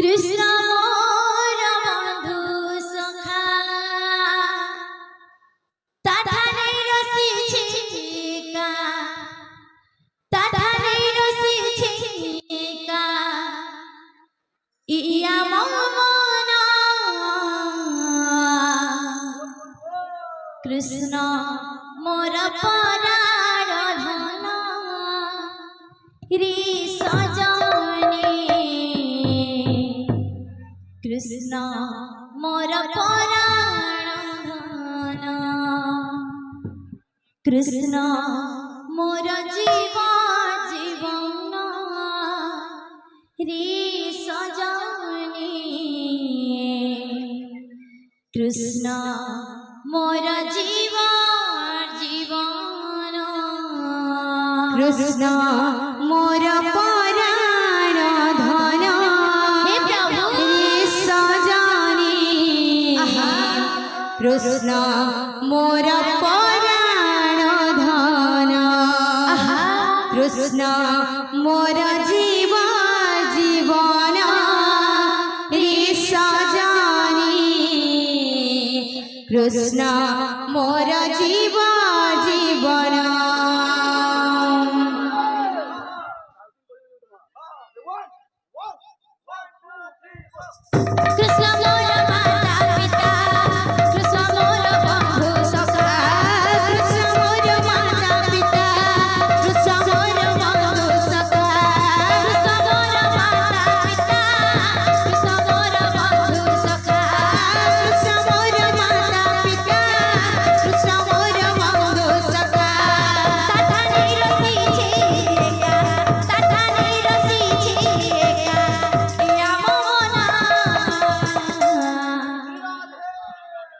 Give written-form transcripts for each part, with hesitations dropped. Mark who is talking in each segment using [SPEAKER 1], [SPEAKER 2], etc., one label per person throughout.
[SPEAKER 1] कृष्ण मोर बंधु सखा ताठाने रसिछिका ताठाने रसिछिका इया मन कृष्ण मोर परार धन रे सजनी कृष्ण मोर पराण धन कृष्ण मोर जीवन रे सजनी कृष्ण मोर जीवन
[SPEAKER 2] कृष्ण मोर पराण धन
[SPEAKER 1] हे प्रभु
[SPEAKER 2] रे सजनी कृष्ण मोर पराण धन कृष्ण मोर जीवन रे सजनी कृष्ण मोर जीवन
[SPEAKER 1] कृष्ण मोर माता पिता कृष्ण मोर बंधु सखा
[SPEAKER 2] कृष्ण मोर माता पिता कृष्ण मोर बंधु सखा
[SPEAKER 1] कृष्ण मोर माता पिता कृष्ण मोर बंधु सखा
[SPEAKER 2] कृष्ण मोर माता पिता कृष्ण मोर बंधु सखा
[SPEAKER 1] ताठाने रसिछिका ताठाने रसिछिका इया मन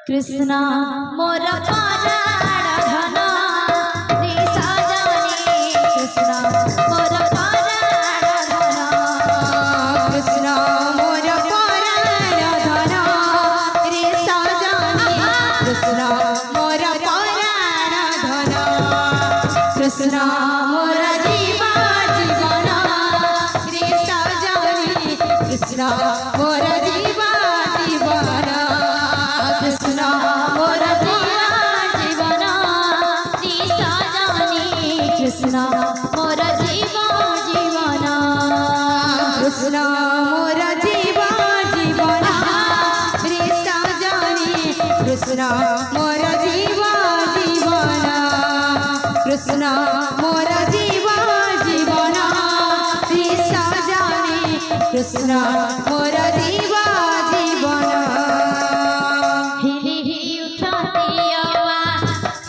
[SPEAKER 1] कृष्ण मोर पराण धन रे सजनी कृष्ण मोर पराण धन
[SPEAKER 2] कृष्ण मोर पराण धन रे सजनी कृष्ण मोर पराण धन कृष्ण मोर जीवन रे सजनी कृष्ण मोर जीवन कृष्ण मोर
[SPEAKER 1] जीवन रे सजनी कृष्ण मोर जीवन
[SPEAKER 2] कृष्ण मोर जीवन रे सजनी कृष्ण मोर जीवन कृष्ण मोर जीवन रे सजनी कृष्ण मोर जीवन
[SPEAKER 1] हिली ही उठतियवा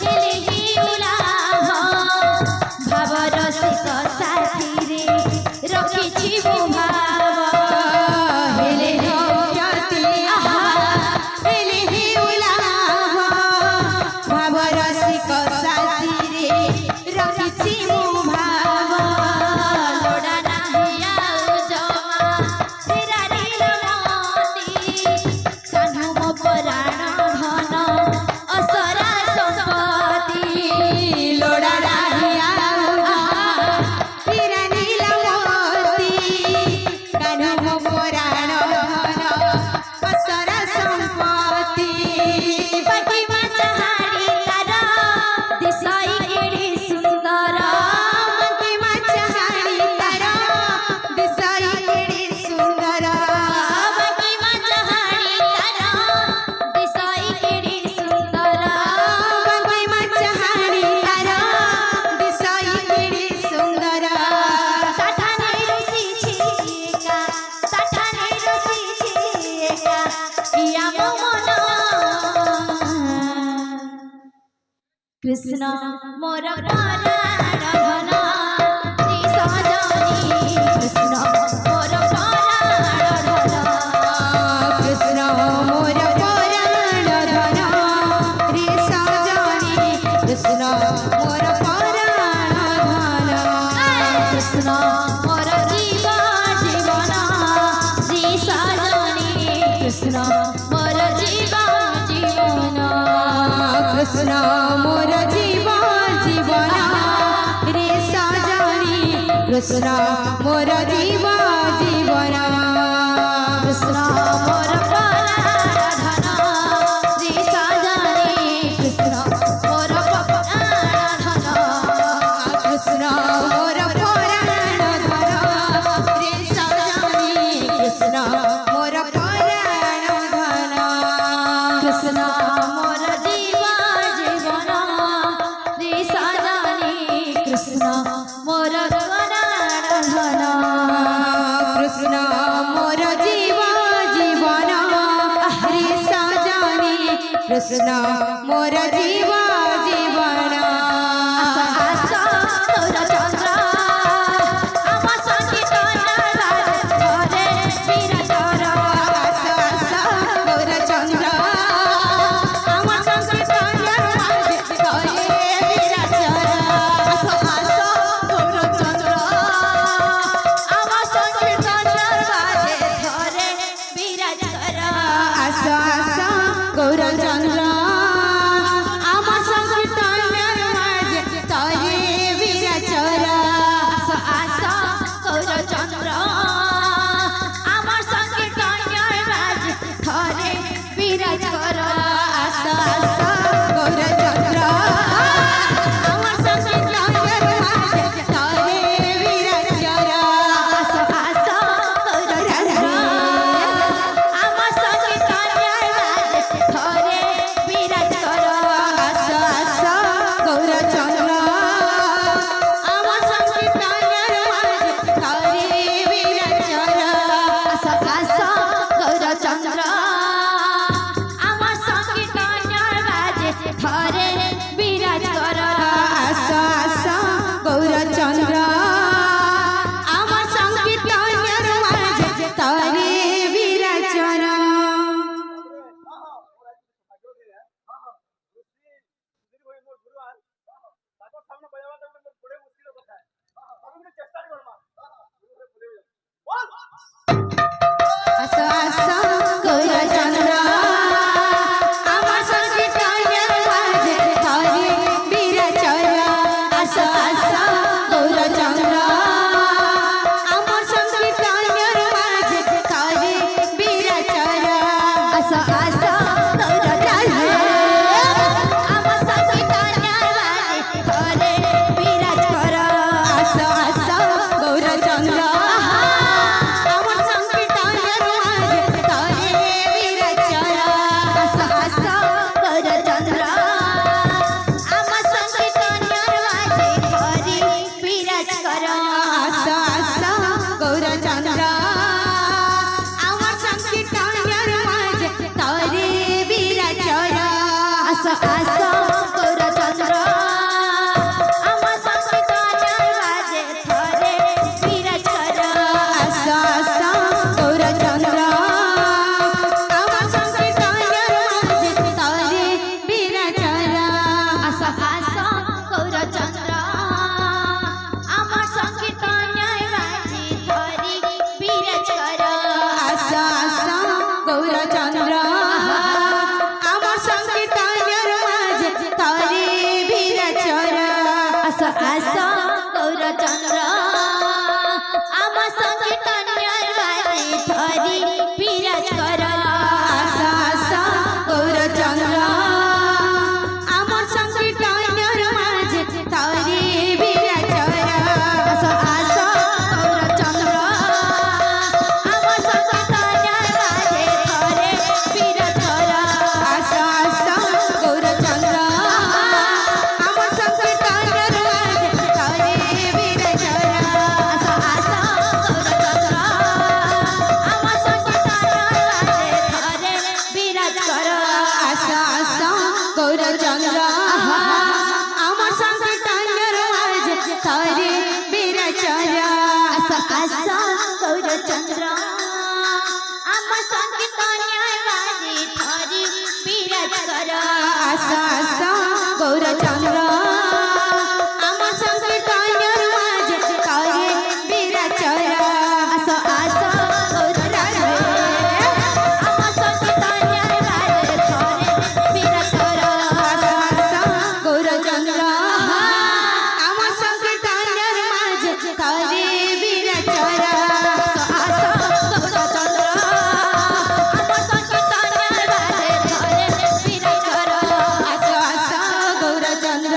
[SPEAKER 1] हिली ही उलाभ भाव रसिक साथी रे रखिछि मो भाव
[SPEAKER 2] हेले हेले हे उलाभ भाव रसिक साथी रे रखिछि मो भाव
[SPEAKER 1] लोड़ा नाही आउ जमा तेरा नील मोती कान्हा मो पराण धन असरा संपत्ति
[SPEAKER 2] लोड़ा नाही आउ हीरा नील मोती कान्हा मो पराण धन असरा संपत्ति
[SPEAKER 1] पटी माछहारी तार दिसाई केडी सुंदर
[SPEAKER 2] मंकी माछहारी तार दिसाई केडी सुंदर
[SPEAKER 1] पटी माछहारी तार दिसाई केडी सुंदर
[SPEAKER 2] मंकी माछहारी तार दिसाई केडी सुंदर
[SPEAKER 1] ताठाने रसिछिका इया मन कृष्ण मोर पराण धन रे सजनी कृष्ण मोर पराण धन
[SPEAKER 2] कृष्ण मोर पराण धन रे सजनी कृष्ण मोर पराण धन
[SPEAKER 1] कृष्ण मोर जीवन रे सजनी कृष्ण मोर जीवन
[SPEAKER 2] कृष्ण मोर जीवन रे सजनी कृष्ण मोर जीवन मोर प्राण धन
[SPEAKER 1] कृष्ण मोर जीवा जीवन रे सजनी कृष्ण मोर प्राण धन
[SPEAKER 2] कृष्ण मोर जीवा जीवन रे सजनी कृष्ण मोर जीवा जीवन
[SPEAKER 1] आस तोर चंद्र आम संकीर्तन घरे विराजर
[SPEAKER 2] आस आस गौर चंद्र आम संकीर्तन घरे विराजर
[SPEAKER 1] आस आस तोर चंद्र आम संकीर्तन घरे विराजर
[SPEAKER 2] आस आस गौर चंद्र आम संकीर्तन घरे विराजर
[SPEAKER 1] आस आस तोर चंद्र आम संकीर्तन घरे विराजर
[SPEAKER 2] आस आस गौर चंद्र आम संकीर्तन घरे विराजर
[SPEAKER 1] आस आस तोर चंद्र आम संकीर्तन घरे विराजर
[SPEAKER 2] आस आस गौर चंद्र आम संकीर्तन घरे विराजर
[SPEAKER 1] आस आस गौर चंद्र आम संकीर्तन घरे विराज कर
[SPEAKER 2] आस आस गौर चंद्र आम संकीर्तन घरे विराजर आस आस गौर चंद्र आम संकीर्तन घरे विराजर आस आस गौर चंद्र आम संकीर्तन घरे विराजर
[SPEAKER 1] आस आस गौर चंद्र आम संकीर्तन घरे विराज कर
[SPEAKER 2] आस आस गौर चंद्र आम संकीर्तन घरे विराजर
[SPEAKER 1] आस आस गौर चंद्र आम संकीर्तन घरे विराज कर
[SPEAKER 2] आस आस गौर चंद्र आम संकीर्तन घरे विराजर
[SPEAKER 1] आस आस गौर चंद्र आम संकीर्तन घरे विराज कर
[SPEAKER 2] आस आस गौर चंद्र आम संकीर्तन घरे विराजर
[SPEAKER 1] आस आस गौर चंद्र आम संकीर्तन घरे विराज कर
[SPEAKER 2] आस आस गौर चंद्र आम संकीर्तन घरे विराजर
[SPEAKER 1] आस आस गौर चंद्र आम संकीर्तन घरे विराज कर
[SPEAKER 2] आस आस गौर चंद्र आम संकीर्तन घरे विराजर
[SPEAKER 1] आस आस गौर चंद्र आम संकीर्तन घरे विराज कर
[SPEAKER 2] आस आस गौर चंद्र आम संकीर्तन घरे विराजर
[SPEAKER 1] आस आस गौर चंद्र आम संकीर्तन घरे विराज कर
[SPEAKER 2] आस आस गौर चंद्र आम संकीर्तन घरे विराजर
[SPEAKER 1] आस आस गौर चंद्र आम संकीर्तन घरे विराज कर
[SPEAKER 2] आस आस गौर चंद्र आम संकीर्तन घरे विराजर
[SPEAKER 1] आस आस गौर चंद्र आम संकीर्तन घरे विराज कर
[SPEAKER 2] आस आस गौर चंद्र आम संकीर्तन घरे विराजर
[SPEAKER 1] आस गौर चंद्र आम संकीर्तन घरे विराज कर
[SPEAKER 2] आस आस गौर चंद्र